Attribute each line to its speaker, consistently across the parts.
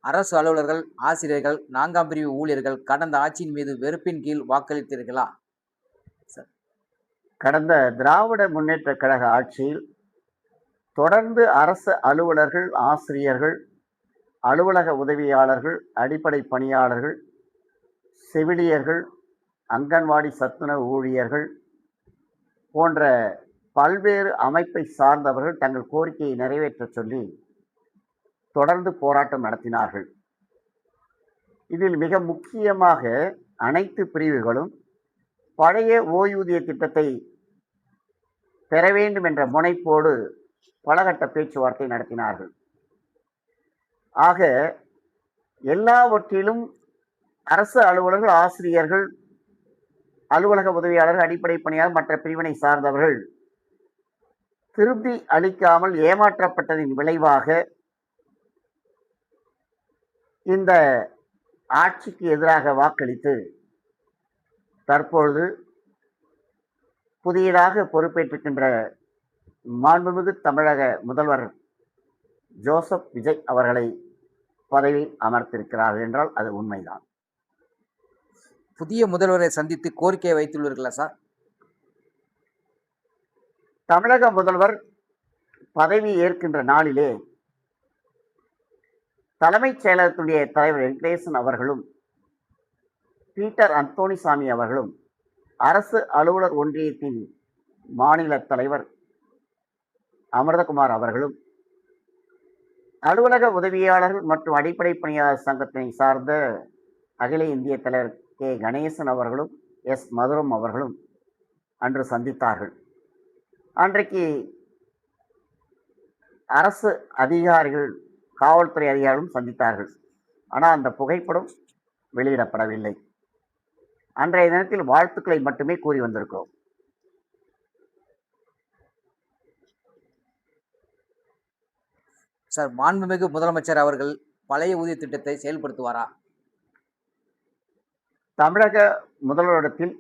Speaker 1: அரசு அலுவலர்கள், ஆசிரியர்கள், 4ஆம் பிரிவு ஊழியர்கள் கடந்த ஆட்சியின் மீது வெறுப்பின் கீழ் வாக்களித்தீர்களா? சார்.
Speaker 2: கடந்த திராவிட முன்னேற்றக் கழக ஆட்சியில் தொடர்ந்து அரசு அலுவலர்கள், ஆசிரியர்கள், அலுவலக உதவியாளர்கள், அடிப்படை பணியாளர்கள், செவிலியர்கள், அங்கன்வாடி சத்துணவு ஊழியர்கள் போன்ற பல்வேறு அமைப்பை சார்ந்தவர்கள் தங்கள் கோரிக்கையை நிறைவேற்றச் சொல்லி தொடர்ந்து போராட்டம் நடத்தினார்கள். இதில் மிக முக்கியமாக அனைத்து பிரிவுகளும் பழைய ஓய்வூதிய திட்டத்தை பெற வேண்டும் என்ற முனைப்போடு பலகட்ட பேச்சுவார்த்தை நடத்தினார்கள். ஆக எல்லாவற்றிலும் அரசு அலுவலர்கள், ஆசிரியர்கள், அலுவலக உதவியாளர்கள், அடிப்படை பணியாளர், மற்ற பிரிவினை சார்ந்தவர்கள் திருப்தி அளிக்காமல் ஏமாற்றப்பட்டதின் விளைவாக இந்த ஆட்சிக்கு எதிராக வாக்களித்து தற்பொழுது புதியதாக பொறுப்பேற்றிருக்கின்ற மாண்புமிகு தமிழக முதல்வர் ஜோசப் விஜய் அவர்களை பதவியில் அமர்த்திருக்கிறார்கள் என்றால் அது உண்மைதான்.
Speaker 1: புதிய முதல்வரை சந்தித்து கோரிக்கை வைத்துள்ளீர்களா சார்?
Speaker 2: தமிழக முதல்வர் பதவி ஏற்கின்ற நாளிலே தலைமைச் செயலகத்துடைய தலைவர் வெங்கடேசன் அவர்களும், பீட்டர் அந்தோணிசாமி அவர்களும், அரசு அலுவலர் ஒன்றியத்தின் மாநில தலைவர் அமிர்தகுமார் அவர்களும், அலுவலக உதவியாளர்கள் மற்றும் அடிப்படை பணியாளர் சங்கத்தினை சார்ந்த அகில இந்திய தலைவர் கே கணேசன் அவர்களும், எஸ் மதுரம் அவர்களும் அன்று சந்தித்தார்கள். அன்றைக்கு அரசு அதிகாரிகள், காவல்துறை அதிகாரிகளும் சந்தித்தார்கள். ஆனால் அந்த புகைப்படம் வெளியிடப்படவில்லை. அன்றைய தினத்தில் வாழ்த்துக்களை மட்டுமே கூறி வந்திருக்கிறோம்.
Speaker 1: சார், மாண்புமிகு முதலமைச்சர் அவர்கள் பழைய ஊதிய திட்டத்தை செயல்படுத்துவாரா?
Speaker 2: தமிழக முதல்வரிடத்தில்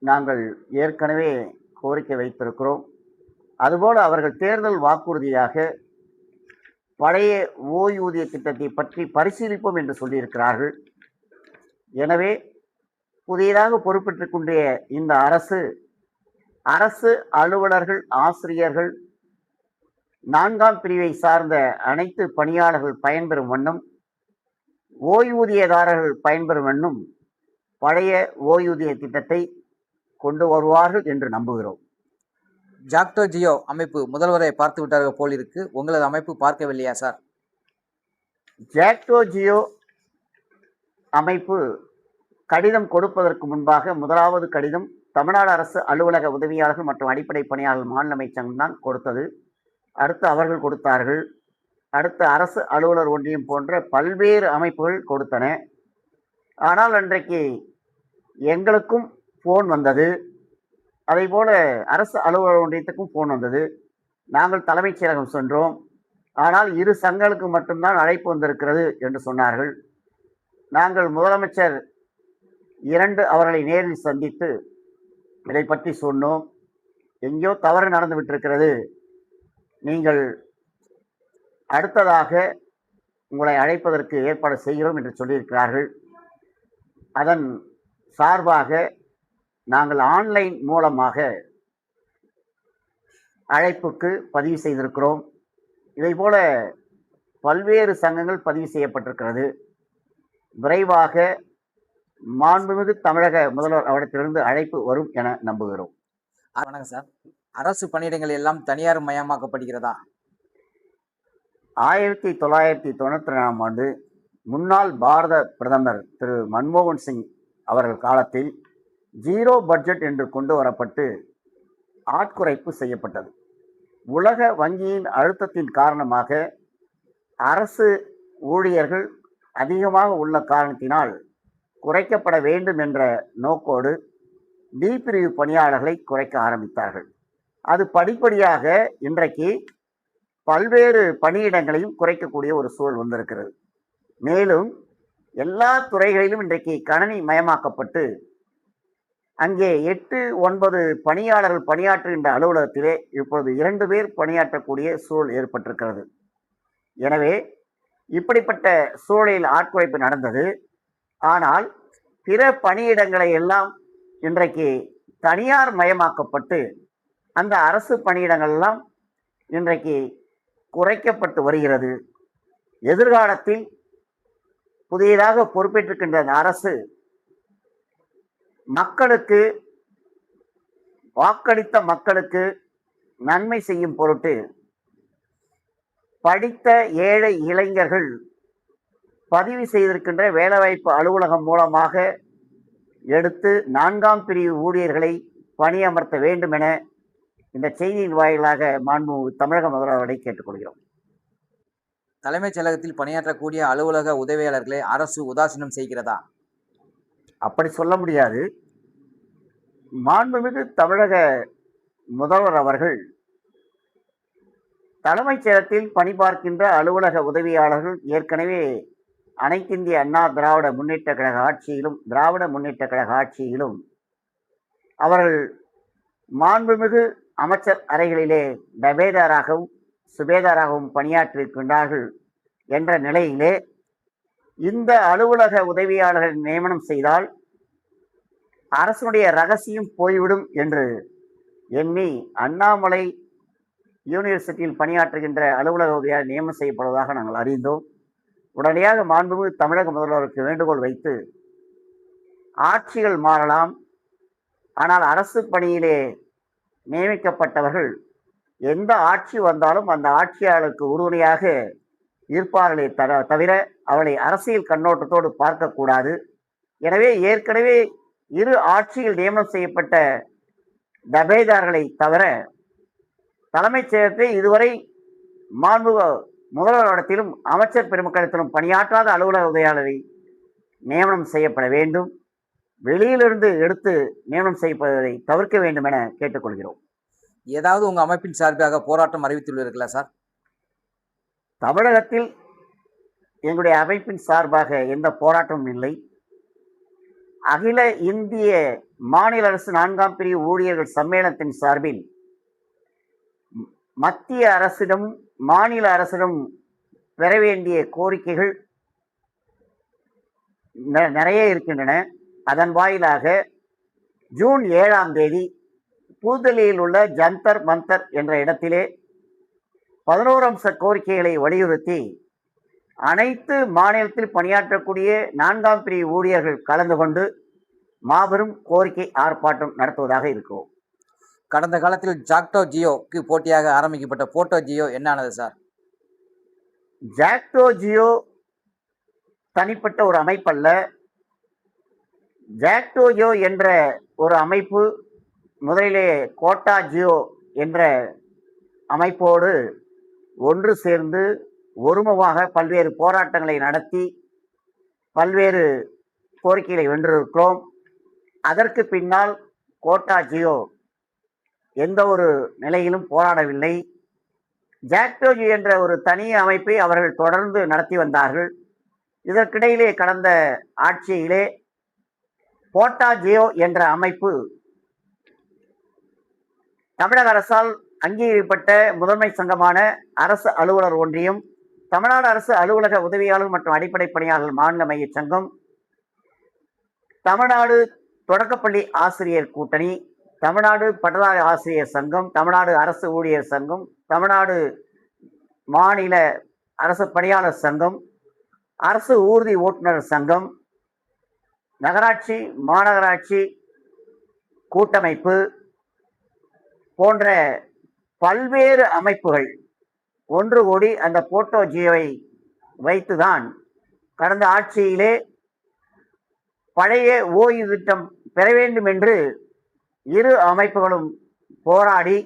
Speaker 2: நாங்கள் ஏற்கனவே கோரிக்கை வைத்திருக்கிறோம். அதுபோல அவர்கள் தேர்தல் வாக்குறுதியாக பழைய ஓய்வூதிய திட்டத்தை பற்றி பரிசீலிப்போம் என்று சொல்லியிருக்கிறார்கள். எனவே புதியதாக பொறுப்பேற்றுக் இந்த அரசு அலுவலர்கள், ஆசிரியர்கள், 4ஆம் பிரிவை சார்ந்த அனைத்து பணியாளர்கள் பயன்பெறும் வண்ணம், ஓய்வூதியதாரர்கள் பயன்பெறும் வண்ணம் பழைய ஓய்வூதிய திட்டத்தை கொண்டு வருவார்கள் என்று நம்புகிறோம்.
Speaker 1: ஜாக்டோ ஜியோ அமைப்பு முதல்வரை பார்த்து விட்டார்கள் போல் இருக்கு. உங்களது அமைப்பு பார்க்கவில்லையா சார்?
Speaker 2: ஜாக்டோ ஜியோ அமைப்பு கடிதம் கொடுப்பதற்கு முன்பாக முதலாவது கடிதம் தமிழ்நாடு அரசு அலுவலக உதவியாளர்கள் மற்றும் அடிப்படை பணியாளர்கள் மாநில அமைச்சகம் தான் கொடுத்தது. அடுத்து அவர்கள் கொடுத்தார்கள். அடுத்து அரசு அலுவலர் ஒன்றியம் போன்ற பல்வேறு அமைப்புகள் கொடுத்தன. ஆனால் அன்றைக்கு எங்களுக்கும் ஃபோன் வந்தது. அதே போல அரசு அலுவலர் ஒன்றியத்துக்கும் ஃபோன் வந்தது. நாங்கள் தலைமைச் செயலகம் சென்றோம். ஆனால் 2 சங்கங்களுக்கு மட்டும்தான் அழைப்பு வந்திருக்கிறது என்று சொன்னார்கள். நாங்கள் முதலமைச்சர் 2 அவர்களை நேரில் சந்தித்து இதை பற்றி சொன்னோம். எங்கேயோ தவறு நடந்து விட்டிருக்கிறது, நீங்கள் அடுத்ததாக உங்களை அழைப்பதற்கு ஏற்பாடு செய்கிறோம் என்று சொல்லியிருக்கிறார்கள். அதன் சார்பாக நாங்கள் ஆன்லைன் மூலமாக அழைப்புக்கு பதிவு செய்திருக்கிறோம். இதைப்போல பல்வேறு சங்கங்கள் பதிவு செய்யப்பட்டிருக்கிறது. விரைவாக மாண்புமிகு தமிழக முதல்வர் அவரிடத்திலிருந்து அழைப்பு வரும் என நம்புகிறோம்.
Speaker 1: வணக்கம் சார். அரசு பணியிடங்கள் எல்லாம் தனியார் மயமாக்கப்படுகிறதா?
Speaker 2: 1992ஆம் ஆண்டு முன்னாள் பாரத பிரதமர் திரு மன்மோகன் சிங் அவர்கள் காலத்தில் 0 பட்ஜெட் என்று கொண்டு வரப்பட்டு ஆட்குறைப்பு செய்யப்பட்டது. உலக வங்கியின் அழுத்தத்தின் காரணமாக அரசு ஊழியர்கள் அதிகமாக உள்ள காரணத்தினால் குறைக்கப்பட வேண்டும் என்ற நோக்கோடு டி பிரிவு பணியாளர்களை குறைக்க ஆரம்பித்தார்கள். அது படிப்படியாக இன்றைக்கு பல்வேறு பணியிடங்களையும் குறைக்கக்கூடிய ஒரு சூழல் வந்திருக்கிறது. மேலும் எல்லா துறைகளிலும் இன்றைக்கு கணனி மயமாக்கப்பட்டு அங்கே 8, 9 பணியாளர்கள் பணியாற்றுகின்ற அலுவலகத்திலே இப்பொழுது 2 பேர் பணியாற்றக்கூடிய சூழல் ஏற்பட்டிருக்கிறது. எனவே இப்படிப்பட்ட சூழலில் ஆட்குறைப்பு நடந்தது. ஆனால் பிற பணியிடங்களை எல்லாம் இன்றைக்கு தனியார் மயமாக்கப்பட்டு அந்த அரசு பணியிடங்கள் எல்லாம் இன்றைக்கு குறைக்கப்பட்டு வருகிறது. எதிர்காலத்தில் புதியதாக பொறுப்பேற்றிருக்கின்ற அந்த அரசு மக்களுக்கு, வாக்களித்த மக்களுக்கு நன்மை செய்யும் பொருட்டு படித்த ஏழை இளைஞர்கள் பதிவு செய்திருக்கின்ற வேலைவாய்ப்பு அலுவலகம் மூலமாக எடுத்து 4ஆம் பிரிவு ஊழியர்களை பணியமர்த்த வேண்டும் என இந்த செய்தியின் வாயிலாக மாண்புமிகு தமிழக முதல்வரை கேட்டுக்கொள்கிறோம்.
Speaker 1: தலைமைச் செயலகத்தில் பணியாற்றக்கூடிய அலுவலக உதவியாளர்களை அரசு உதாசீனம் செய்கிறதா?
Speaker 2: அப்படி சொல்ல முடியாது. மாண்புமிகு தமிழக முதல்வர் அவர்கள் தலைமைச் செயலகத்தில் பணிபார்க்கின்ற அலுவலக உதவியாளர்கள் ஏற்கனவே அனைத்திந்திய அண்ணா திராவிட முன்னேற்ற கழக ஆட்சியிலும் அவர்கள் மாண்புமிகு அமைச்சர் அறைகளிலே டபேதாராகவும் சுபேதாராகவும் பணியாற்றியிருக்கின்றார்கள் என்ற நிலையிலே இந்த அலுவலக உதவியாளர்கள் நியமனம் செய்தால் அரசுடைய ரகசியம் போய்விடும் என்று எண்ணி அண்ணாமலை யூனிவர்சிட்டியில் பணியாற்றுகின்ற அலுவலக உதவியாளர் நியமனம் செய்யப்படுவதாக நாங்கள் அறிந்தோம். உடனடியாக மாண்புமிகு தமிழக முதல்வருக்கு வேண்டுகோள் வைத்து ஆட்சிகள் மாறலாம், ஆனால் அரசு பணியிலே நியமிக்கப்பட்டவர்கள் எந்த ஆட்சி வந்தாலும் அந்த ஆட்சியாளருக்கு உறுதுணையாக இருப்பார்களே தவிர அவளை அரசியல் கண்ணோட்டத்தோடு பார்க்கக்கூடாது. எனவே ஏற்கனவே இரு ஆட்சியில் நியமனம் செய்யப்பட்ட டபேதார்களை தவிர தலைமைச் செயலகத்தை இதுவரை மாண்புமிகு முதல்வரிடத்திலும் அமைச்சர் பெருமக்களிடத்திலும் பணியாற்றாத அலுவலக உதவியாளரை நியமனம் செய்யப்பட வேண்டும். வெளியிலிருந்து எடுத்து நியமனம் செய்யப்படுவதை தவிர்க்க வேண்டும் என கேட்டுக்கொள்கிறோம்.
Speaker 1: ஏதாவது உங்க அமைப்பின் சார்பாக போராட்டம் அறிவித்துள்ளீர்களா சார்?
Speaker 2: தமிழகத்தில் எங்களுடைய அமைப்பின் சார்பாக எந்த போராட்டமும் இல்லை. அகில இந்திய மாநில அரசு 4ஆம் பிரிவு ஊழியர்கள் சம்மேளனத்தின் சார்பில் மத்திய அரசிடம் மாநில அரசிடம் பெற வேண்டிய கோரிக்கைகள் நிறைய இருக்கின்றன. அதன் வாயிலாக ஜூன் 7ஆம் தேதி புதுதில்லியில் உள்ள ஜந்தர் மந்தர் என்ற இடத்திலே 11 அம்ச கோரிக்கைகளை வலியுறுத்தி அனைத்து மாநிலத்தில் பணியாற்றக்கூடிய 4ஆம் பிரிவு ஊழியர்கள் கலந்து கொண்டு மாபெரும் கோரிக்கை ஆர்ப்பாட்டம் நடத்துவதாக இருக்கிறோம்.
Speaker 1: கடந்த காலத்தில் ஜாக்டோ ஜியோக்கு போட்டியாக ஆரம்பிக்கப்பட்ட போட்டோ ஜியோ என்ன ஆனது சார்?
Speaker 2: ஜாக்டோ ஜியோ தனிப்பட்ட ஒரு அமைப்பல்ல. ஜாக்டோ ஜியோ என்ற ஒரு அமைப்பு முதலிலே கோட்டா ஜியோ என்ற அமைப்போடு ஒன்று சேர்ந்து ஒருமுகமாக பல்வேறு போராட்டங்களை நடத்தி பல்வேறு கோரிக்கைகளை வென்றிருக்கிறோம். அதற்கு பின்னால் கோட்டா ஜியோ எந்த ஒரு நிலையிலும் போராடவில்லை. ஜாக்டோ ஜியோ என்ற ஒரு தனி அமைப்பை அவர்கள் தொடர்ந்து நடத்தி வந்தார்கள். இதற்கிடையிலே கடந்த ஆட்சியிலே கோட்டா ஜியோ என்ற அமைப்பு தமிழக அரசால் அங்கீகரிக்கப்பட்ட முதன்மை சங்கமான அரசு அலுவலர் ஒன்றியம், தமிழ்நாடு அரசு அலுவலக உதவியாளர் மற்றும் அடிப்படை பணியாளர்கள் மாநில மைய சங்கம், தமிழ்நாடு தொடக்கப்பள்ளி ஆசிரியர் கூட்டணி, தமிழ்நாடு பட்டதாரி ஆசிரியர் சங்கம், தமிழ்நாடு அரசு ஊழியர் சங்கம், தமிழ்நாடு மாநில அரசு பணியாளர் சங்கம், அரசு ஊர்தி ஓட்டுநர் சங்கம், நகராட்சி மாநகராட்சி கூட்டமைப்பு போன்ற பல்வேறு அமைப்புகள் ஒன்று கூடி அந்த போட்டோ ஜியோவை வைத்துதான் கடந்த ஆட்சியிலே பழைய ஓய்வு திட்டம் பெற வேண்டும் என்று இரு அமைப்புகளும் போராடி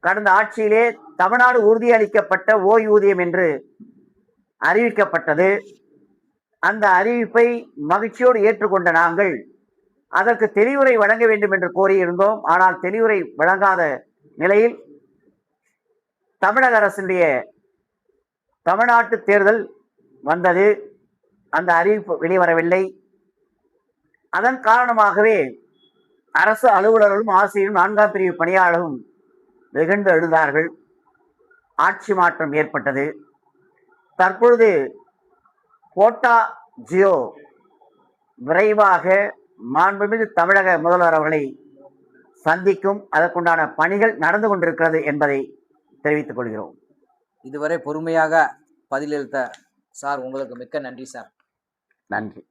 Speaker 2: கடந்த ஆட்சியிலே தமிழ்நாடு உறுதியளிக்கப்பட்ட ஓய்வூதியம் என்று அறிவிக்கப்பட்டது. அந்த அறிவிப்பை மகிழ்ச்சியோடு ஏற்றுக்கொண்ட நாங்கள் அதற்கு தெளிவுரை வழங்க வேண்டும் என்று கோரியிருந்தோம். ஆனால் தெளிவுரை வழங்காத நிலையில் தமிழக அரசுடைய தமிழ்நாட்டு தேர்தல் வந்தது. அந்த அறிவிப்பு வெளிவரவில்லை. அதன் காரணமாகவே அரசு அலுவலர்களும் ஆசிரியரும் 4ஆம் பிரிவு பணியாளர்களும் வெகுண்டு எழுந்தார்கள். ஆட்சி மாற்றம் ஏற்பட்டது. தற்பொழுது போட்டா ஜியோ விரைவாக மாண்புமிகு தமிழக முதல்வர் அவர்களை சந்திக்கும், அதற்குண்டான பணிகள் நடந்து கொண்டிருக்கிறது என்பதை தெரிவித்துக் கொள்கிறோம்.
Speaker 1: இதுவரை பொறுமையாக பதிலளித்த சார் உங்களுக்கு மிக்க நன்றி சார்.
Speaker 2: நன்றி.